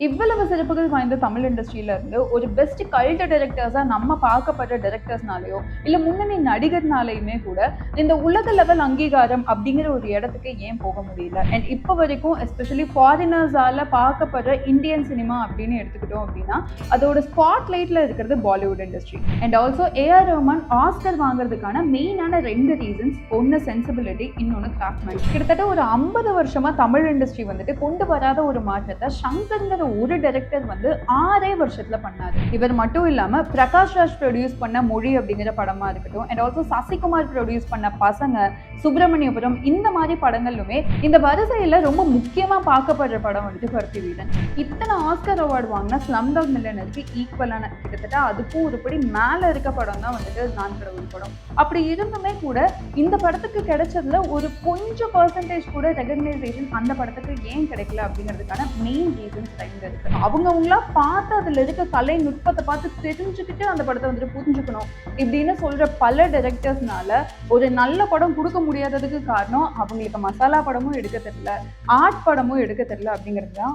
இவ்வளவு சிறப்புகள் வாய்ந்த தமிழ் இண்டஸ்ட்ரியில இருந்து ஒரு பெஸ்ட் கல்ட் டைரக்டர்ஸா நம்ம பார்க்கப்படுற டைரக்டர்ஸ்னாலயோ இல்ல முன்னணி நடிகர்னாலையுமே கூட இந்த உலக லெவல் அங்கீகாரம் அப்படிங்கிற ஒரு இடத்துக்கு ஏன் போக முடியல. அண்ட் இப்போ வரைக்கும் எஸ்பெஷலி ஃபாரினர்ஸால பார்க்கப்படுற இந்தியன் சினிமா அப்படின்னு எடுத்துக்கிட்டோம் அப்படின்னா அதோட ஸ்பாட் லைட்ல இருக்கிறது Bollywood industry. And also A R Rahman Oscar வாங்குறதுக்கான மெயினான ரெண்டு ரீசன்ஸ், ஒன்னு சென்சிபிலிட்டி, இன்னொன்னு கிராஃப்ட்மேன். கிட்டத்தட்ட ஒரு 50 வருஷமா தமிழ் இண்டஸ்ட்ரி வந்துட்டு கொண்டு வராத ஒரு மாற்றத்தை சங்கர்ங்கிற ஒரு டைரக்டர் வந்து 6 வருஷத்துல பண்ணாரு. இவர் மட்டும் இல்லாம பிரகாஷ் ராஜ் ப்ரொடியூஸ் பண்ண மொழி அப்படிங்கிற படமா இருக்கட்டும், அண்ட் ஆல்சோ சசிகுமார் ப்ரொடியூஸ் பண்ண பசங்க, சுப்பிரமணியபுரம், இந்த மாதிரி படங்களுமே இந்த வரிசையில ரொம்ப முக்கியமா பார்க்கப்படுற படம் வந்துட்டு பருத்தி வீரன். இத்தனை ஆஸ்கர் அவார்டு வாங்கின ஸ்லம்டாக் மில்லியனருக்கு ஈக்குவலான கிட்டத்தட்ட அதுக்கும் ஒருபடி மேல இருக்க படம் தான் வந்துட்டு நான் கடவுள் படம். அப்படி இருந்துமே கூட இந்த படத்துக்கு கிடைச்சதுல ஒரு கொஞ்சம் பர்சன்டேஜ் கூட ரெகக்னைசேஷன் அந்த படத்துக்கு ஏன் கிடைக்கல அப்படிங்கிறதுக்கான மெயின் ரீசன்ஸ் இருக்கு. அவங்கவுங்களா பார்த்து அதுல இருக்க கலை நுட்பத்தை பார்த்து தெரிஞ்சுக்கிட்டு அந்த படத்தை வந்துட்டு புரிஞ்சுக்கணும் இப்படின்னு சொல்ற பல டைரக்டர்ஸ்னால ஒரு நல்ல படம் கொடுக்க முடியாததுக்கு காரணம் அவங்களுக்கு மசாலா படமும் எடுக்க தெரியல, ஆர்ட் படமும் எடுக்க தெரியல அப்படிங்கிறது தான்.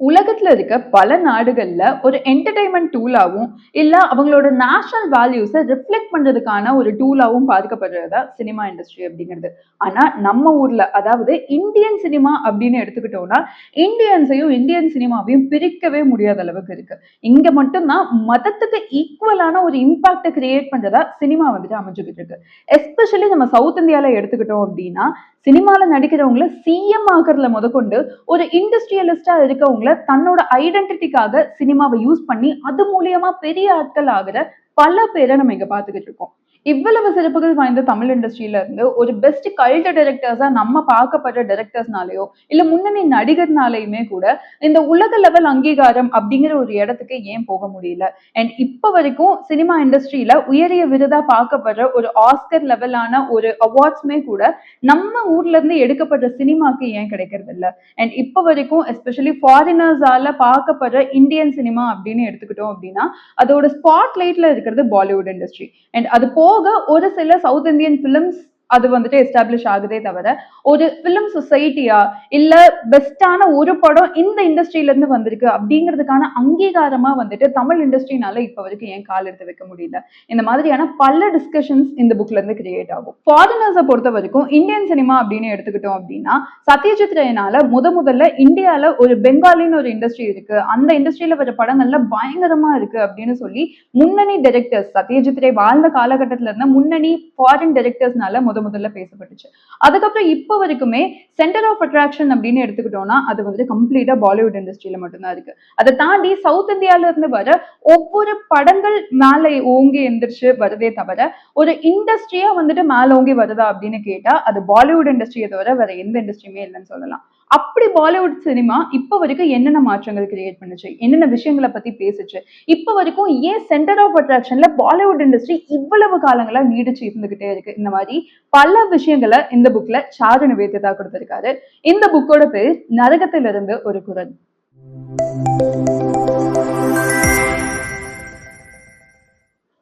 உலகத்துல இருக்க பல நாடுகள்ல ஒரு என்டர்டைன்மெண்ட் டூலாவும் இல்ல அவங்களோட நேஷனல் வேல்யூஸை ரிஃப்ளெக்ட் பண்றதுக்கான ஒரு டூலாவும் பார்க்கப்படுறதா சினிமா இண்டஸ்ட்ரி அப்படிங்கிறது. ஆனா நம்ம ஊர்ல, அதாவது இந்தியன் சினிமா அப்படின்னு எடுத்துக்கிட்டோம்னா இந்தியன்ஸையும் இந்தியன் சினிமாவையும் பிரிக்கவே முடியாத அளவுக்கு இருக்கு. இங்க மட்டும்தான் மதத்துக்கு ஈக்குவலான ஒரு இம்பாக்டை கிரியேட் பண்றதா சினிமா வந்துட்டு அமைஞ்சுக்கிட்டு இருக்கு. எஸ்பெஷலி நம்ம சவுத் இந்தியால எடுத்துக்கிட்டோம் அப்படின்னா சினிமால நடிக்கிறவங்கள சிஎம் ஆகிறதுல முதற்கொண்டு ஒரு இண்டஸ்ட்ரியலிஸ்டா இருக்கவங்கள தன்னோட ஐடென்டிட்டிக்காக சினிமாவை யூஸ் பண்ணி அது மூலியமா பெரிய ஆட்கள் ஆகிற பல பேரை நம்ம இங்க பாத்துக்கிட்டு இருக்கோம். இவ்வளவு சிறப்புகள் வாய்ந்த தமிழ் இண்டஸ்ட்ரியில இருந்து ஒரு பெஸ்ட் கல்ட் டைரக்டர்ஸா நம்ம பார்க்கப்படுற டைரக்டர்ஸ்னாலயோ இல்ல முன்னணி நடிகர்னாலையுமே கூட இந்த உலக லெவல் அங்கீகாரம் அப்படிங்கிற ஒரு இடத்துக்கு ஏன் போக முடியல. அண்ட் இப்ப வரைக்கும் சினிமா இண்டஸ்ட்ரியில உயரிய விருதா பார்க்கப்படுற ஒரு ஆஸ்கர் லெவலான ஒரு அவார்ட்ஸ்மே கூட நம்ம ஊர்ல இருந்து எடுக்கப்படுற சினிமாக்கு ஏன் கிடைக்கிறது இல்ல. அண்ட் இப்ப வரைக்கும் எஸ்பெஷலி ஃபாரினர்ஸால பார்க்கப்படுற இந்தியன் சினிமா அப்படின்னு எடுத்துக்கிட்டோம் அப்படின்னா அதோட ஸ்பாட் லைட்ல இருக்கிறது பாலிவுட் இண்டஸ்ட்ரி. அண்ட் அது போக ஒரு சில சவுத் இந்தியன் பிலிம்ஸ் அது வந்துட்டு எஸ்டாப்ளிஷ் ஆகுதே தவிர ஒரு பிலிம் சொசைட்டியா இல்ல பெஸ்டான ஒரு படம் இந்த இண்டஸ்ட்ரியில இருந்து வந்திருக்கு அப்படிங்கிறதுக்கான அங்கீகாரமா வந்துட்டு தமிழ் இண்டஸ்ட்ரினால இப்ப வரைக்கும் ஏன் கால் எடுத்து வைக்க முடியல. இந்த மாதிரியான பல டிஸ்கஷன்ஸ் இந்த புக்ல இருந்து கிரியேட் ஆகும். ஃபாரினர்ஸை பொறுத்த வரைக்கும் இந்தியன் சினிமா அப்படின்னு எடுத்துக்கிட்டோம் அப்படின்னா சத்யஜித் ரேனால முதல்ல இந்தியால ஒரு பெங்காலின்னு ஒரு இண்டஸ்ட்ரி இருக்கு, அந்த இண்டஸ்ட்ரியில வர படங்கள்ல பயங்கரமா இருக்கு அப்படின்னு சொல்லி முன்னணி டைரக்டர்ஸ், சத்யஜித் ரே வாழ்ந்த காலகட்டத்துல இருந்த முன்னணி ஃபாரின் டைரக்டர்ஸ்னால முதல்ல பேசப்பட்டுச்சு. அதுக்கப்புறம் இப்ப வரைக்குமே சென்டர் ஆஃப் அட்ராக்ஷன் அப்படின்னு எடுத்துக்கிட்டோம்னா அது வந்து கம்ப்ளீட்டா பாலிவுட் இண்டஸ்ட்ரியில மட்டும்தான் இருக்கு. அதை தாண்டி சவுத் இந்தியால இருந்து வர ஒவ்வொரு படங்கள் மேல ஓங்கி எந்திரிச்சு வருதே தவிர ஒரு இண்டஸ்ட்ரியா வந்துட்டு மேல ஓங்கி வருதா அப்படின்னு கேட்டா அது பாலிவுட் இண்டஸ்ட்ரியை தவிர வேற எந்த இண்டஸ்ட்ரியுமே இல்லைன்னு சொல்லலாம். அப்படி பாலிவுட் சினிமா இப்ப வரைக்கும் என்னென்ன மாற்றங்கள் கிரியேட் பண்ணுச்சு, என்னென்ன விஷயங்களை பத்தி பேசுச்சு, இப்ப வரைக்கும் ஏன் சென்டர் ஆஃப் அட்ராக்ஷன்ல பாலிவுட் இண்டஸ்ட்ரி இவ்வளவு காலங்களா நீடிச்சு இருந்துகிட்டே இருக்கு, இந்த மாதிரி பல விஷயங்களை இந்த புக்ல சாரு நிவேதிதா கொடுத்திருக்காரு. இந்த புக்கோட பேர் நரகத்திலிருந்து ஒரு குரல்.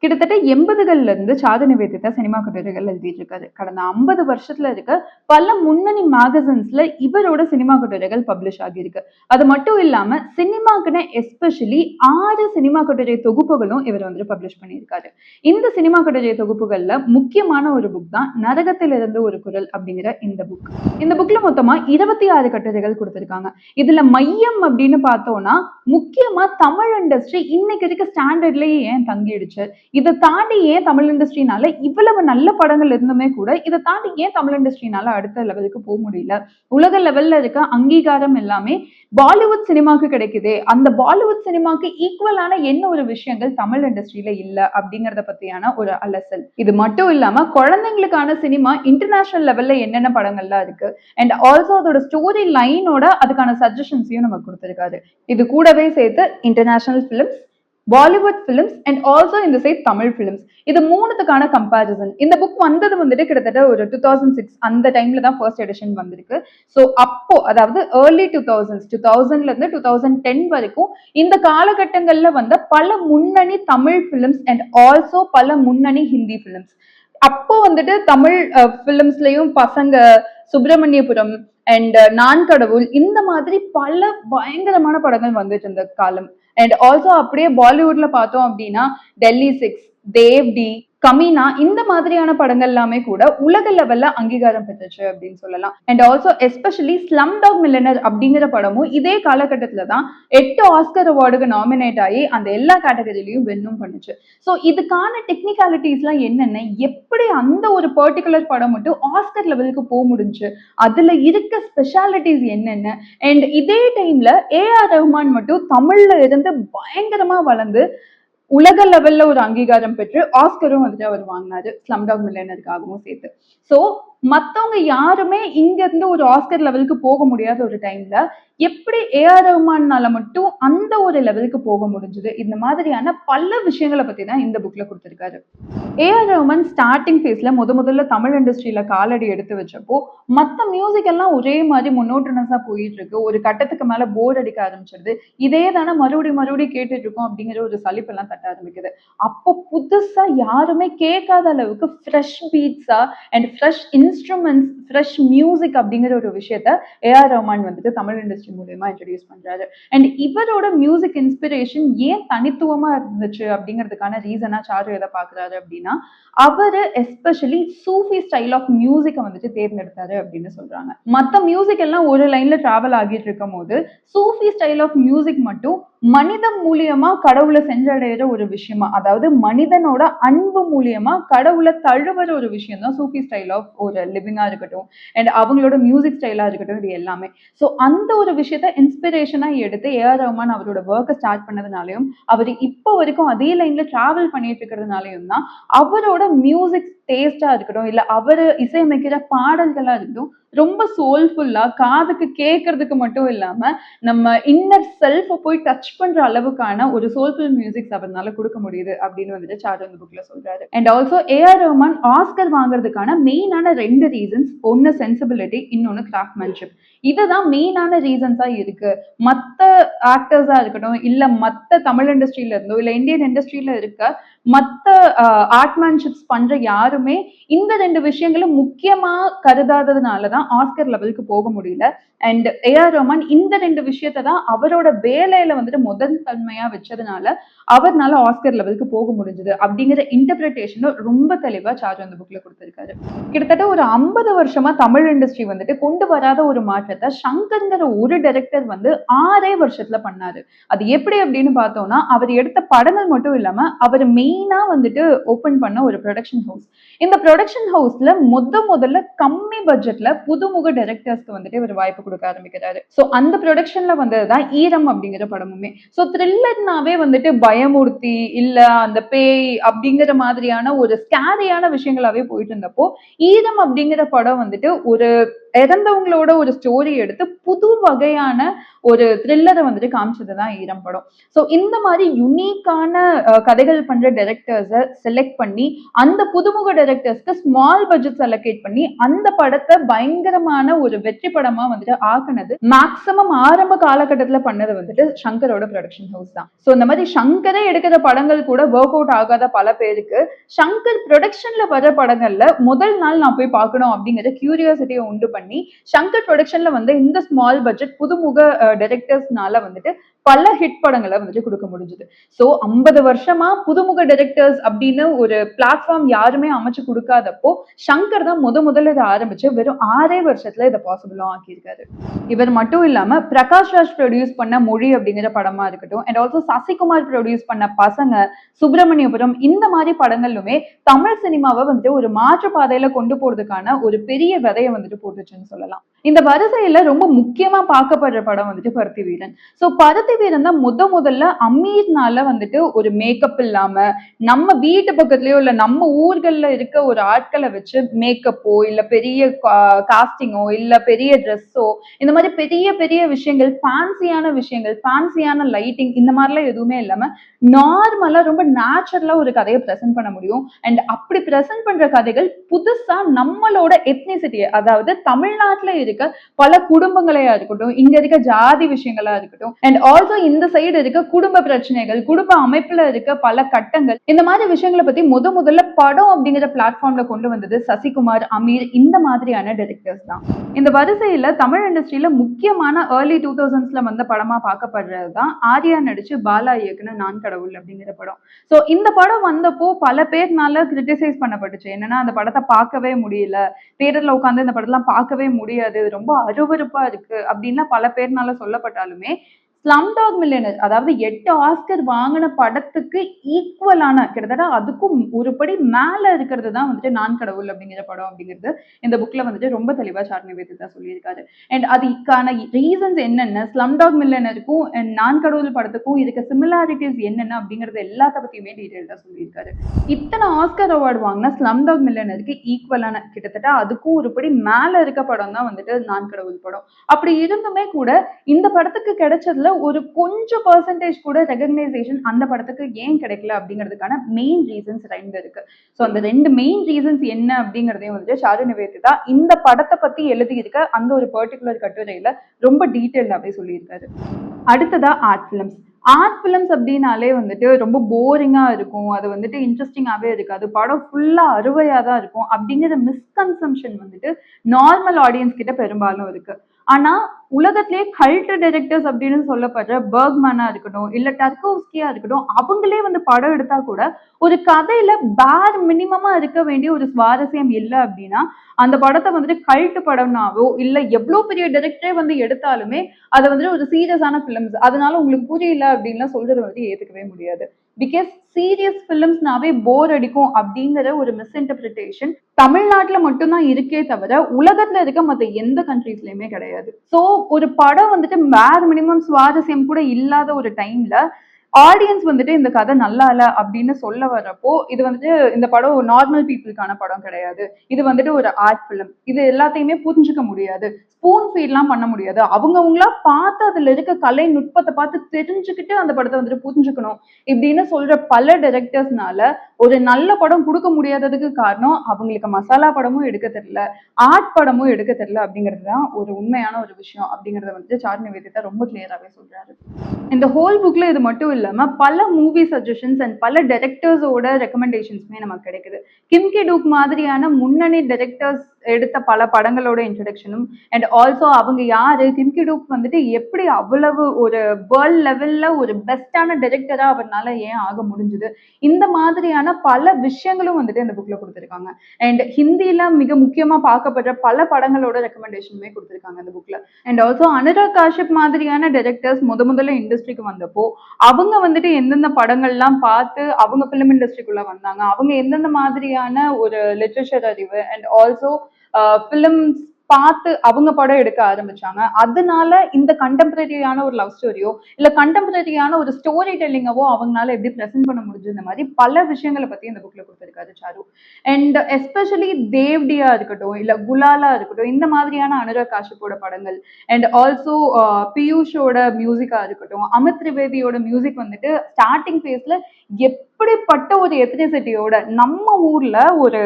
கிட்டத்தட்ட 80கள்ல இருந்து சாரு நிவேதிதா சினிமா கட்டுரைகள் எழுதிட்டு இருக்காரு. கடந்த 50 வருஷத்துல இருக்க பல முன்னணி மேகசின்ஸ்ல இவரோட சினிமா கட்டுரைகள் பப்ளிஷ் ஆகியிருக்கு. அது மட்டும் இல்லாம சினிமாக்குன்னு எஸ்பெஷலி 6 சினிமா கட்டுரை தொகுப்புகளும் இவர் வந்து பப்ளிஷ் பண்ணியிருக்காரு. இந்த சினிமா கட்டுரை தொகுப்புகள்ல முக்கியமான ஒரு புக் தான் நரகத்திலிருந்து ஒரு குரல் அப்படிங்கிற இந்த புக். இந்த புக்ல மொத்தமா 26 கட்டுரைகள் கொடுத்திருக்காங்க. இதுல மையம் அப்படின்னு பார்த்தோம்னா முக்கியமா தமிழ் இண்டஸ்ட்ரி இன்னைக்கு இருக்க ஸ்டாண்டர்ட்லயே ஏன் தங்கிடுச்சு, இதை தாண்டி ஏன் தமிழ் இண்டஸ்ட்ரினால இவ்வளவு நல்ல படங்கள் இருந்துமே கூட இதை தாண்டி ஏன் தமிழ் இண்டஸ்ட்ரினால அடுத்த லெவலுக்கு போக முடியல, உலக லெவல்ல இருக்க அங்கீகாரம் எல்லாமே பாலிவுட் சினிமாக்கு கிடைக்குது, அந்த பாலிவுட் சினிமாக்கு ஈக்குவலான என்ன ஒரு விஷயங்கள் தமிழ் இண்டஸ்ட்ரியில இல்ல அப்படிங்கறத பத்தியான ஒரு அலசல். இது மட்டும் இல்லாம குழந்தைங்களுக்கான சினிமா இன்டர்நேஷனல் லெவல்ல என்னென்ன படங்கள்லாம் இருக்கு அண்ட் ஆல்சோ அதோட ஸ்டோரி லைனோட அதுக்கான சஜஷன்ஸையும் நமக்கு கொடுத்திருக்காரு. இது கூடவே சேர்த்து international films, Bollywood films and also இந்த சைட் தமிழ் பிலிம்ஸ், இது மூணுத்துக்கான கம்பேரிசன். இந்த புக் வந்தது வந்துட்டு கிட்டத்தட்ட ஒரு 2006 அந்த டைம்ல தான் ஃபர்ஸ்ட் எடிஷன் வந்திருக்கு. ஸோ அப்போ அதாவது ஏர்லி 2000ல இருந்து 2010 வரைக்கும் இந்த காலகட்டங்கள்ல வந்த பல முன்னணி தமிழ் பிலிம்ஸ் அண்ட் ஆல்சோ பல முன்னணி ஹிந்தி பிலிம்ஸ். அப்போ வந்துட்டு தமிழ் பிலிம்ஸ்லயும் பசங்க, சுப்பிரமணியபுரம் அண்ட் நான் கடவுள், இந்த மாதிரி பல பயங்கரமான படங்கள் வந்துட்டு இருந்த காலம். அண்ட் ஆல்சோ அப்படியே பாலிவுட்ல பார்த்தோம் அப்படின்னா டெல்லி சிக்ஸ், தேவ்டி, கமீனா, இந்த மாதிரியான படங்கள் எல்லாமே கூட உலக லெவல்ல அங்கீகாரம் பெற்றுச்சு அப்படின்னு சொல்லலாம். And also especially Slumdog Millionaire அப்படிங்கிற படமும் இதே காலகட்டத்துல தான் 8 ஆஸ்கர் அவார்டுக்கு நாமினேட் ஆகி அந்த எல்லா கேட்டகரியிலையும் வின்னும் பண்ணுச்சு. ஸோ இதுக்கான டெக்னிகாலிட்டிஸ்லாம் என்னென்ன, எப்படி அந்த ஒரு பர்டிகுலர் படம் மட்டும் ஆஸ்கர் லெவலுக்கு போக முடிஞ்சு, அதுல இருக்க ஸ்பெஷாலிட்டிஸ் என்னென்ன, அண்ட் இதே டைம்ல ஏஆர் ரஹ்மான் மட்டும் தமிழ்ல இருந்து பயங்கரமா வளர்ந்து உலக லெவல்ல ஒரு அங்கீகாரம் பெற்று ஆஸ்கரும் வந்துட்டு அவர் வாங்கினாரு ஸ்லம்டாக் மில்லியனருக்காகவும் சேர்த்து. சோ மத்தவங்க யாருமே இங்க இருந்து ஒரு ஆஸ்கர் லெவலுக்கு போக முடியாத ஒரு டைம்ல எப்படி ஏஆர் ரஹ்மான்னால மட்டும் அந்த ஒரு லெவலுக்கு போக முடிஞ்சது, இந்த மாதிரியான பல விஷயங்களை பத்தி தான் இந்த புக்ல கொடுத்திருக்காரு. ஏஆர் ரஹ்மான் ஸ்டார்டிங் ஃபேஸ்ல முதல்ல தமிழ் இண்டஸ்ட்ரியில காலடி எடுத்து வச்சப்போ மத்த மியூசிக் எல்லாம் ஒரே மாதிரி மொனோட்டனஸா போயிட்டு இருக்கு, ஒரு கட்டத்துக்கு மேல போர் அடிக்க ஆரம்பிச்சிருது, இதே தானே மறுபடியும் கேட்டுட்டு இருக்கோம் அப்படிங்கிற ஒரு சலிப்பெல்லாம் தட்ட ஆரம்பிக்குது. அப்போ புதுசா யாருமே கேட்காத அளவுக்கு fresh pizza and fresh instruments, fresh music அப்படிங்கிற ஒரு விஷயத்த ஏஆர் ரஹ்மான் வந்துட்டு தமிழ் இண்டஸ்ட்ரி மூலமா இன்ட்ரடியூஸ் பண்றாரு. அண்ட் இவரோட மியூசிக் இன்ஸ்பிரேஷன் ஏன் தனித்துவமா இருந்துச்சு அப்படிங்கிறதுக்கான ரீசனா சாரு எதை பாக்குறாரு அப்படின்னா, அவரு எஸ்பெஷலி சூஃபி ஸ்டைல் ஆஃப் மியூசிக்கை வந்துட்டு தேர்ந்தெடுத்தாரு அப்படின்னு சொல்றாங்க. மத்த மியூசிக் எல்லாம் ஒரு லைன்ல டிராவல் ஆகிட்டு இருக்கும் போது சூஃபி ஸ்டைல் ஆஃப் மியூசிக் மட்டும் மனிதன் மூலியமா கடவுளை சென்றடைகிற ஒரு விஷயமா, அதாவது மனிதனோட அன்பு மூலியமா கடவுளை தழுவுற ஒரு விஷயம் தான் சூஃபி ஸ்டைல் ஆஃப் ஒரு லிவிங்கா இருக்கட்டும் அண்ட் அவங்களோட மியூசிக் ஸ்டைலா இருக்கட்டும், இது எல்லாமே. ஸோ அந்த ஒரு விஷயத்த இன்ஸ்பிரேஷனா எடுத்து ஏஆர் ரஹ்மான் அவரோட ஒர்க்கை ஸ்டார்ட் பண்ணதுனாலையும் அவர் இப்போ வரைக்கும் அதே லைன்ல டிராவல் பண்ணிட்டு இருக்கிறதுனாலையும் தான் அவரோட மியூசிக் டேஸ்டா இருக்கட்டும், இல்ல அவரு இசையமைக்கிற பாடல்களா இருக்கட்டும் ரொம்ப சோல்ஃபுல்லா காதுக்கு கேட்கறதுக்கு மட்டும் இல்லாம நம்ம இன்னர் செல்ஃபை போய் டச் பண்ற அளவுக்கான ஒரு சோல்ஃபுல் மியூசிக்ஸ் அவரால் கொடுக்க முடியுது அப்படின்னு வந்துட்டு சாரு அந்த புக்ல சொல்றாரு. And also A R Rahman Oscar வாங்குறதுக்கான மெயினான 2 ரீசன்ஸ், ஒன்னு சென்சிபிலிட்டி, இன்னொன்னு கிராஃப்ட்மேன்ஷிப். இதுதான் மெயினான ரீசன்ஸா இருக்கு. மத்த ஆக்டர்ஸா இருக்கட்டும், இல்ல மத்த தமிழ் இண்டஸ்ட்ரியில இருந்தோ இல்ல இந்தியன் இண்டஸ்ட்ரியில இருக்க மத்த ஆர்ட்மேன்ஷிப்ஸ் பண்ற யாருமே இந்த 2 விஷயங்களும் முக்கியமா கருதாததுனாலதான் ஆஸ்கர் லெவலுக்கு போக முடியல. அண்ட் ஏஆர் ரஹ்மான் இந்த 2 விஷயத்தை தான் அவரோட வேலையில வந்துட்டு முதல் தன்மையா வச்சதுனால அவர்னால ஆஸ்கர் லெவலுக்கு போக முடிஞ்சது அப்படிங்கிற இன்டர்பிரிட்டேஷன் ரொம்ப தெளிவா சாரு அந்த புக்ல கொடுத்திருக்காரு. கிட்டத்தட்ட ஒரு 50 வருஷமா தமிழ் இண்டஸ்ட்ரி வந்துட்டு கொண்டு வராத ஒரு மாற்றத்தை சங்கர்ங்கிற ஒரு டைரக்டர் வந்து 6 வருஷத்துல பண்ணாரு. அது எப்படி அப்படின்னு பார்த்தோம்னா, அவர் எடுத்த படங்கள் மட்டும் இல்லாம அவர் மெயினா வந்துட்டு ஓபன் பண்ண ஒரு ப்ரொடக்ஷன் ஹவுஸ். இந்த ப்ரொடக்ஷன் ஹவுஸ்ல முதல்ல கம்மி பட்ஜெட்ல புதுமுக டைரக்டர்ஸ்க்கு வந்துட்டு ஒரு வாய்ப்பு கொடுக்க ஆரம்பிக்கிறாரு. சோ அந்த ப்ரொடக்ஷன்ல வந்ததுதான் ஈரம் அப்படிங்கிற படமுமே. சோ த்ரில்லர்னாவே வந்துட்டு பயமூர்த்தி இல்ல அந்த பேய் அப்படிங்கிற மாதிரியான ஒரு ஸ்கேரியான விஷயங்களாவே போயிட்டு இருந்தப்போ ஈரம் அப்படிங்கிற படம் வந்துட்டு ஒரு இறந்தவங்களோட ஒரு ஸ்டோரி எடுத்து புது வகையான ஒரு த்ரில்லரை வந்துட்டு காமிச்சதுதான் ஈரம் படம். சோ இந்த மாதிரி யுனிக்கான கதைகள் பண்ற டைரக்டர்ஸை செலக்ட் பண்ணி அந்த புதுமுக டைரக்டர்ஸ்க்கு ஸ்மால் பட்ஜெட்ஸ் அலோகேட் பண்ணி அந்த படத்தை பயங்கரமான ஒரு வெற்றி படமா வந்துட்டு ஆக்குனது மேக்சிமம் ஆரம்ப காலகட்டத்துல பண்ணது வந்துட்டு சங்கரோட ப்ரொடக்ஷன் ஹவுஸ் தான். சோ இந்த மாதிரி சங்கரே எடுக்கிற படங்கள் கூட ஒர்க் அவுட் ஆகாத பல பேருக்கு சங்கர் ப்ரொடக்ஷன்ல வர படங்கள்ல முதல் நாள் நான் போய் பார்க்கணும் அப்படிங்கிற கியூரியாசிட்டியை உண்டு பண்ணி சங்கர் ப்ரொடக்ஷன்ல வந்து இந்த ஸ்மால் பட்ஜெட் புதுமுக டைரக்டர்ஸ்னால வந்துட்டு பல ஹிட் படங்களை வந்துட்டு கொடுக்க முடிஞ்சது. சோ 50 வருஷமா புதுமுக டைரக்டர்ஸ் அப்படின்னு ஒரு பிளாட்ஃபார்ம் யாருமே அமைச்சு கொடுக்காதப்போ சங்கர் தான் முதல்ல இதை ஆரம்பிச்சு வெறும் 6 வருஷத்துல இதை பாசிபிளா ஆக்கியிருக்காரு. இவர் மட்டும் இல்லாம பிரகாஷ் ராஜ் ப்ரொடியூஸ் பண்ண மொழி அப்படிங்கிற படமா இருக்கட்டும் அண்ட் ஆல்சோ சசிகுமார் ப்ரொடியூஸ் பண்ண பசங்க, சுப்பிரமணியபுரம், இந்த மாதிரி படங்களுமே தமிழ் சினிமாவை வந்துட்டு ஒரு மாற்று பாதையில கொண்டு போறதுக்கான ஒரு பெரிய விதையை வந்துட்டு போட்டுச்சுன்னு சொல்லலாம். இந்த வரிசையில ரொம்ப முக்கியமா பார்க்கப்படுற படம் வந்துட்டு பருத்தி வீரன். சோ பருத்தி வீரன் தான் முதல்ல அமீர்னால வந்துட்டு ஒரு மேக்கப் இல்லாம நம்ம வீட்டு பக்கத்துலயோ இல்ல நம்ம ஊர்கள்ல இருக்க ஒரு ஆட்களை வச்சு மேக்கப்போ இல்ல பெரிய காஸ்டிங்கோ இல்ல பெரிய ட்ரெஸ்ஸோ இந்த மாதிரி பெரிய விஷயங்கள், ஃபேன்சியான விஷயங்கள், ஃபேன்சியான லைட்டிங், இந்த மாதிரிலாம் எதுவுமே இல்லாம நார்மலா ரொம்ப நேச்சுரலா ஒரு கதையை பிரசன்ட் பண்ண முடியும். அண்ட் அப்படி பிரசன்ட் பண்ற கதைகள் புதுசா நம்மளோட எத்னிசிட்டியை, அதாவது தமிழ்நாட்டுல இருக்க பல குடும்பங்களையா இருக்கட்டும், இங்க இருக்க ஜாதி விஷயங்களா இருக்கட்டும், அண்ட் ஆல்சோ இந்த சைடு இருக்க குடும்ப பிரச்சனைகள், குடும்ப அமைப்புல இருக்க பல கட்டங்கள், இந்த மாதிரி விஷயங்களை பத்தி முதல்ல படம் அப்படிங்கிற பிளாட்ஃபார்ம்ல கொண்டு வந்தது சசிகுமார், அமீர் இந்த மாதிரியான டைரக்டர்ஸ் தான். இந்த வரிசையில தமிழ் இண்டஸ்ட்ரியில முக்கியமான ஏர்லி 2000ஸ்ல வந்த படமா பார்க்கப்படுறது தான் ஆர்யா நடிச்சு பாலா இயக்குன நான் கடவுள் அப்படிங்கிற படம். சோ இந்த படம் வந்தப்போ பல பேர்னால கிரிட்டிசைஸ் பண்ணப்பட்டுச்சு. என்னன்னா அந்த படத்தை பார்க்கவே முடியல, தியேட்டர்ல உட்காந்து இந்த படத்தெல்லாம் பார்க்கவே முடியாது, ரொம்ப அருவருப்பா இருக்கு அப்படின்லாம் பல பேர்னால சொல்லப்பட்டாலுமே, ஸ்லம்டாக் மில்லியனர் அதாவது 8 ஆஸ்கர் வாங்கின படத்துக்கு ஈக்குவலான, கிட்டத்தட்ட அதுக்கும் ஒரு படி மேல இருக்கிறது தான் வந்துட்டு நான் கடவுள் அப்படிங்கிற படம் அப்படிங்கிறது இந்த புக்ல வந்துட்டு ரொம்ப தெளிவா சார்லி நிவேதிதா சொல்லியிருக்காரு. அண்ட் அதுக்கான ரீசன்ஸ் என்னென்ன, ஸ்லம்டாக் மில்லியனருக்கும் நான் கடவுள் படத்துக்கும் இருக்க சிமிலாரிட்டிஸ் என்னென்ன அப்படிங்கறது எல்லாத்த பத்தியுமே டீடைல்டா சொல்லியிருக்காரு. இத்தனை ஆஸ்கர் அவார்டு வாங்கின ஸ்லம்டாக் மில்லியனருக்கு ஈக்குவலான, கிட்டத்தட்ட அதுக்கும் ஒரு படி மேல இருக்க படம் தான் வந்துட்டு நான் கடவுள் படம். அப்படி இருந்துமே கூட இந்த படத்துக்கு கிடைச்சதுல ஒரு கொஞ்சம் பெர்சன்டேஜ் கூட ரெகக்னைசேஷன் அந்த படத்துக்கு ஏன் கிடைக்கல அப்படிங்கிறதுக்கான மெயின் ரீசன்ஸ் 2 இருக்கு. சோ அந்த 2 மெயின் ரீசன்ஸ் என்ன அப்படிங்கறதையும் வந்துட்டு சாரு நிவேதிதா இந்த படத்தை பத்தி எழுதியிருக்க அந்த ஒரு பர்டிகுலர் கட்டுரையில ரொம்ப டீடைல்டாவே சொல்லியிருக்காரு. அடுத்ததா ஆர்ட் பிலிம்ஸ். ஆர்ட் பிலிம்ஸ் அப்படின்னாலே வந்துட்டு ரொம்ப போரிங்கா இருக்கும், அது வந்துட்டு இன்ட்ரெஸ்டிங்காவே இருக்காது, படம் ஃபுல்லா அறுவையா தான் இருக்கும் அப்படிங்கிற மிஸ்கன்செப்ஷன் வந்துட்டு நார்மல் ஆடியன்ஸ் கிட்ட பெரும்பாலும் இருக்கு. ஆனா உலகத்திலேயே கல்ட் டைரக்டர்ஸ் அப்படின்னு சொல்லப்படுற பர்க்மேனா இருக்கட்டும், இல்ல டர்கோவ்ஸ்கியா இருக்கட்டும், அவங்களே வந்து படம் எடுத்தா கூட ஒரு கதையில பேர் மினிமமா இருக்க வேண்டிய ஒரு சுவாரஸ்யம் இல்லை அப்படின்னா அந்த படத்தை வந்துட்டு கல்ட் படம்னாவோ இல்ல எவ்வளவு பெரிய டைரக்டரே வந்து எடுத்தாலுமே அதை வந்துட்டு ஒரு சீரியஸான பிலிம்ஸ், அதனால உங்களுக்கு புரியல அப்படின்லாம் சொல்றது வந்து ஏத்துக்கவே முடியாது. பிகாஸ் சீரியஸ் பிலிம்ஸ்னாவே போர் அடிக்கும் அப்படிங்கிற ஒரு மிஸ்இன்டர்பிரிட்டேஷன் தமிழ்நாட்டுல மட்டும்தான் இருக்கே தவிர உலகத்துல இருக்க மத்த எந்த கண்ட்ரீஸ்லயுமே கிடையாது. சோ ஒரு படம் வந்துட்டு வேற மினிமம் சுவாரஸ்யம் கூட இல்லாத ஒரு டைம்ல ஆடியன்ஸ் வந்துட்டு இந்த கதை நல்லா இல்ல அப்படின்னு சொல்ல வர்றப்போ இது வந்துட்டு இந்த படம் நார்மல் பீப்புளுக்கான படம் கிடையாது, இது வந்துட்டு ஒரு ஆர்ட் பிலிம், இது எல்லாத்தையுமே புரிஞ்சுக்க முடியாது, ஸ்பூன் ஃபீட்லாம் பண்ண முடியாது, அவங்கவுங்களா பார்த்து அதுல இருக்க கலை நுட்பத்தை பார்த்து தெரிஞ்சுக்கிட்டு அந்த படத்தை வந்துட்டு புரிஞ்சுக்கணும் இப்படின்னு சொல்ற பல டைரக்டர்ஸ்னால ஒரு நல்ல படம் கொடுக்க முடியாததுக்கு காரணம் அவங்களுக்கு மசாலா படமும் எடுக்க தெரியல, ஆர்ட் படமும் எடுக்க தெரியல அப்படிங்கிறது தான் ஒரு உண்மையான ஒரு விஷயம் அப்படிங்கறத வந்துட்டு சாரு நிவேதிதா ரொம்ப கிளியராகவே சொல்றாரு. இந்த ஹோல் புக்ல இது மட்டும் இல்லாம பல மூவி சஜஷன்ஸ் அண்ட் பல டைரக்டர்ஸோட ரெக்கமெண்டேஷன்ஸ்மே நமக்கு கிடைக்குது. கிம்கி டூக் மாதிரியான முன்னணி டைரக்டர்ஸ் எடுத்த பல படங்களோட இன்ட்ரடக்ஷனும் அண்ட் ஆல்சோ அவங்க யாரு, கிம்கி டூக் வந்துட்டு எப்படி அவ்வளவு ஒரு வேர்ல்ட் லெவல்ல ஒரு பெஸ்டான டைரக்டரா அவர்னால ஏன் ஆக முடிஞ்சது, இந்த மாதிரியான பல விஷயங்களும் வந்துட்டு இந்த புக்ல கொடுத்திருக்காங்க. அண்ட் ஹிந்தில மிக முக்கியமா பார்க்கப்படுற பல படங்களோட ரெக்கமெண்டேஷனுமே கொடுத்திருக்காங்க இந்த புக்ல. அண்ட் ஆல்சோ அனுராக் காஷ்யப் மாதிரியான டைரக்டர்ஸ் முதல்ல இண்டஸ்ட்ரிக்கு வந்தப்போ அவங்க வந்துட்டு எந்தெந்த படங்கள்லாம் பார்த்து அவங்க பிலிம் இண்டஸ்ட்ரிக்குள்ள வந்தாங்க, அவங்க எந்தெந்த மாதிரியான ஒரு லிட்ரேச்சர் அறிவு அண்ட் ஆல்சோ பிலிம்ஸ் பார்த்து அவங்க படம் எடுக்க ஆரம்பிச்சாங்க, அதனால இந்த கண்டெம்பரரியான ஒரு லவ் ஸ்டோரியோ இல்ல கண்டெம்பரரியான ஒரு ஸ்டோரி டெல்லிங்கவோ அவங்களால எப்படி பிரசன்ட் பண்ண முடிஞ்சு, இந்த மாதிரி பல விஷயங்களை பத்தி இந்த புக்ல கொடுத்திருக்காரு சாரு. அண்ட் எஸ்பெஷலி தேவ்டியா இருக்கட்டும் இல்ல குலாலா இருக்கட்டும், இந்த மாதிரியான அனுராக் காஷ்யப்போட படங்கள் அண்ட் ஆல்சோ பியூஷோட மியூசிக்கா இருக்கட்டும், அமித் திரிவேதியோட மியூசிக் வந்துட்டு ஸ்டார்டிங் பேஸ்ல எப்படிப்பட்ட ஒரு எத்னிசிட்டியோட நம்ம ஊர்ல ஒரு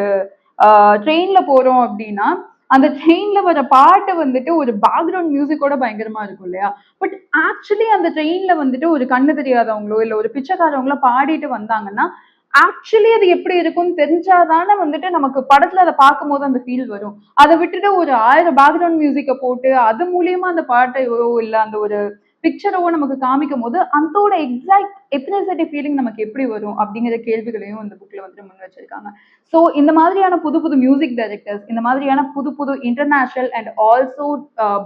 ட்ரெயின்ல போறோம் அப்படின்னா அந்த ட்ரெயின்ல வர பாட்டு வந்துட்டு ஒரு பேக்ரவுண்ட் மியூசிக்கோட பயங்கரமா இருக்கும் இல்லையா, பட் ஆக்சுவலி அந்த ட்ரெயின்ல வந்துட்டு ஒரு கண்ணு தெரியாதவங்களோ இல்ல ஒரு பிச்சைக்காரவங்களோ பாடிட்டு வந்தாங்கன்னா ஆக்சுவலி அது எப்படி இருக்கும்னு தெரிஞ்சாதானே வந்துட்டு நமக்கு படத்துல அதை பார்க்கும் போது அந்த ஃபீல் வரும். அதை விட்டுட்டு ஒரு 1000 பேக்ரவுண்ட் மியூசிக்கை போட்டு அது மூலியமா அந்த பாட்டையோ இல்ல அந்த ஒரு பிக்சரவோ நமக்கு காமிக்கும் போது அதோட எக்ஸாக்ட் எத்னிசிட்டி ஃபீலிங் நமக்கு எப்படி வரும் அப்படிங்கிற கேள்விகளையும் இந்த புக்ல வந்து முன் வச்சிருக்காங்க. ஸோ இந்த மாதிரியான புது புது மியூசிக் டைரக்டர்ஸ், இந்த மாதிரியான புது புது இன்டர்நேஷனல் அண்ட் ஆல்சோ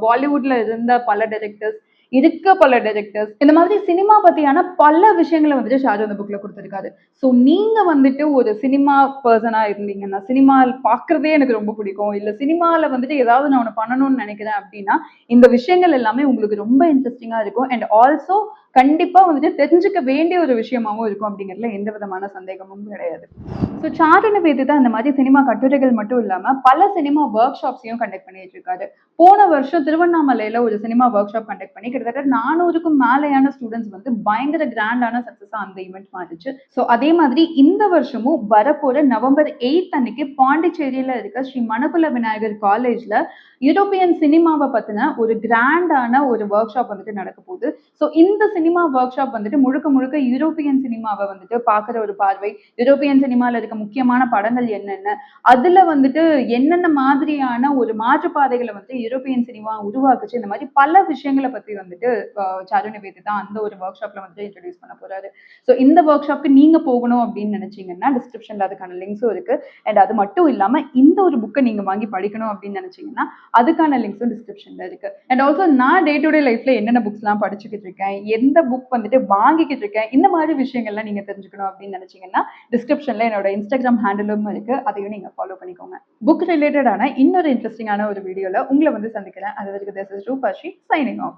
பாலிவுட்ல இருந்த பல டைரக்டர்ஸ் இருக்க பல டைரக்டர்ஸ், இந்த மாதிரி சினிமா பத்தியான பல விஷயங்களை வந்துட்டு ஷாரு அந்த புக்ல கொடுத்திருக்காரு. ஸோ நீங்க வந்துட்டு ஒரு சினிமா பர்சனா இருந்தீங்கன்னா, சினிமா பாக்குறதே எனக்கு ரொம்ப பிடிக்கும், இல்ல சினிமால வந்துட்டு ஏதாவது நான் ஒண்ணு பண்ணணும்னு நினைக்கிறேன் அப்படின்னா இந்த விஷயங்கள் எல்லாமே உங்களுக்கு ரொம்ப இன்ட்ரெஸ்டிங்கா இருக்கும் அண்ட் ஆல்சோ கண்டிப்பா வந்துட்டு தெரிஞ்சுக்க வேண்டிய ஒரு விஷயமாவும் இருக்கும் அப்படிங்கிறதுல எந்த விதமான சந்தேகமும் கிடையாது. ஸோ சாரு நிவேதிதா இந்த மாதிரி சினிமா கட்டுரைகள் மட்டும் இல்லாம பல சினிமா ஒர்க் ஷாப்ஸையும் கண்டக்ட் பண்ணிட்டு இருக்காரு. போன வருஷம் திருவண்ணாமலையில ஒரு சினிமா ஒர்க் ஷாப் கண்டக்ட் பண்ணி கிட்டத்தட்ட 400க்கும் மேலையான ஸ்டூடெண்ட்ஸ் வந்து பயங்கர கிராண்டான சக்சஸா அந்த ஈவெண்ட் மாறிச்சு. ஸோ அதே மாதிரி இந்த வருஷமும் வரப்போற நவம்பர் 8 அன்னைக்கு பாண்டிச்சேரியில இருக்க ஸ்ரீ மணக்குல விநாயகர் காலேஜ்ல யூரோப்பியன் சினிமாவை பத்தின ஒரு கிராண்டான ஒரு ஒர்க் ஷாப் வந்துட்டு நடக்க போகுது. ஸோ இந்த சினிமா ஒர்க் ஷாப் வந்துட்டு முழுக்க முழுக்க யூரோப்பியன் சினிமாவை வந்துட்டு பார்க்குற ஒரு பார்வை, யூரோப்பியன் சினிமால இருக்க முக்கியமான படங்கள் என்னென்ன, அதுல வந்துட்டு என்னென்ன மாதிரியான ஒரு மாற்றுப்பாதைகளை வந்துட்டு யூரோப்பியன் சினிமா உருவாக்குச்சு, இந்த மாதிரி பல விஷயங்களை பத்தி வந்துட்டு சாரு நிவேதிதா அந்த ஒரு ஒர்க் ஷாப்ல வந்துட்டு இன்ட்ரடியூஸ் பண்ண போறாரு. ஸோ இந்த ஒர்க் ஷாப்க்கு நீங்க போகணும் அப்படின்னு நினைச்சீங்கன்னா டிஸ்கிரிப்ஷன்ல அதுக்கான லிங்க்ஸும் இருக்கு. அண்ட் அது மட்டும் இல்லாம இந்த ஒரு புக்கை நீங்க வாங்கி படிக்கணும் அப்படின்னு நினைச்சீங்கன்னா அதுக்கான லிங்க்ஸும் டிஸ்கிரிப்ஷன்ல இருக்கு. அண்ட் ஆல்சோ நான் டே டு டே லைஃப்ல என்னென்ன புக்ஸ் எல்லாம் படிச்சுக்கிட்டு இருக்கேன், எந்த புக் வந்துட்டு வாங்கிக்கிட்டு இருக்கேன், இந்த மாதிரி விஷயங்கள்லாம் நீங்க தெரிஞ்சுக்கணும் அப்படின்னு நினைச்சீங்கன்னா டிஸ்கிரிப்ஷன்ல என்னோட இன்ஸ்டாகிராம் ஹேண்டிலும் இருக்கு, அதையும் நீங்க ஃபாலோ பண்ணிக்கோங்க. புக் ரிலேட்டடான இன்னொரு இன்ட்ரெஸ்டிங்கான ஒரு வீடியோல உங்களை வந்து சந்திக்கிறேன். அது வரைக்கும் this is Roopashree signing off.